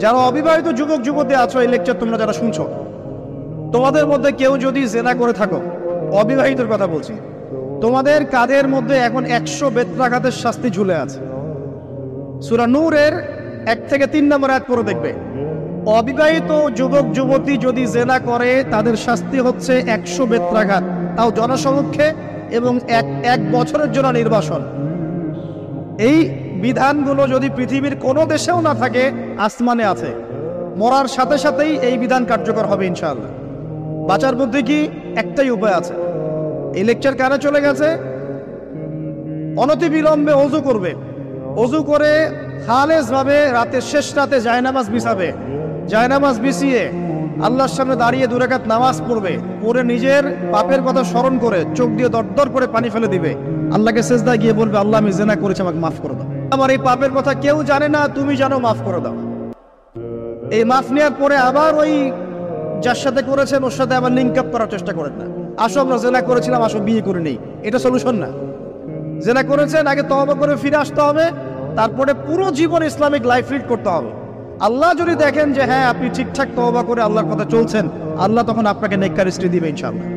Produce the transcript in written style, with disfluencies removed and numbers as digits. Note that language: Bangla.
যারা অবিবাহিত যুবক যুবতী আছো, এই লেকচার তোমরা যারা শুনছো, তোমাদের মধ্যে কেউ যদি জেনা করে থাকো, অবিবাহিতর কথা বলছি, তোমাদের কাদের মধ্যে এখন 100 বেত্রাঘাতের শাস্তি ঝুলে আছে। সূরা নূরের 1 থেকে 3 নম্বর আয়াত পড়ে দেখবে, অবিবাহিত যুবক যুবতী যদি জেনা করে তাদের শাস্তি হচ্ছে 100 বেত্রাঘাত, তাও জনসমক্ষে, এবং এক বছরের জন্য নির্বাসন। এই বিধানগুলো যদি পৃথিবীর কোনো দেশেও না থাকে, আসমানে আছে। মরার সাথে সাথেই এই বিধান কার্যকর হবে ইনশাআল্লাহ। বাঁচার মধ্যে কি একটাই উপায় আছে। এই লেকচার কানে চলে গেছে, অনতি বিলম্বে অজু করবে, অজু করে খালেস ভাবে রাতের শেষ রাতে জায়নামাজ বিছাবে, জায়নামাজ বিছিয়ে আল্লাহর সামনে দাঁড়িয়ে 2 রাকাত নামাজ পড়বে, পড়ে নিজের পাপের কথা স্মরণ করে চোখ দিয়ে দরদর করে পানি ফেলে দিবে, আল্লাহকে সেজদায় গিয়ে বলবে, আল্লাহ আমি জেনা করেছি, আমাকে মাফ করে দাও, আমার এই পাপের কথা কেউ জানে না, তুমি জানো, মাফ করে দাও। এই মাফ নেওয়ার পরে আবার ওই যার সাথে করেছেন ওর সাথে আবার লিঙ্ক আপ করার চেষ্টা করেন না। আসো আমরা জেনা করেছিলাম, আসো বিয়ে করে নেই, এটা সলিউশন না। জেনা করেছেন, আগে তওবা করে ফিরে আসতে হবে, তারপরে পুরো জীবন ইসলামিক লাইফ লিড করতে হবে। আল্লাহ যদি দেখেন যে হ্যাঁ আপনি ঠিকঠাক তওবা করে আল্লাহর কথা চলছেন, আল্লাহ তখন আপনাকে নেককার স্ত্রী দিবে ইনশাআল্লাহ।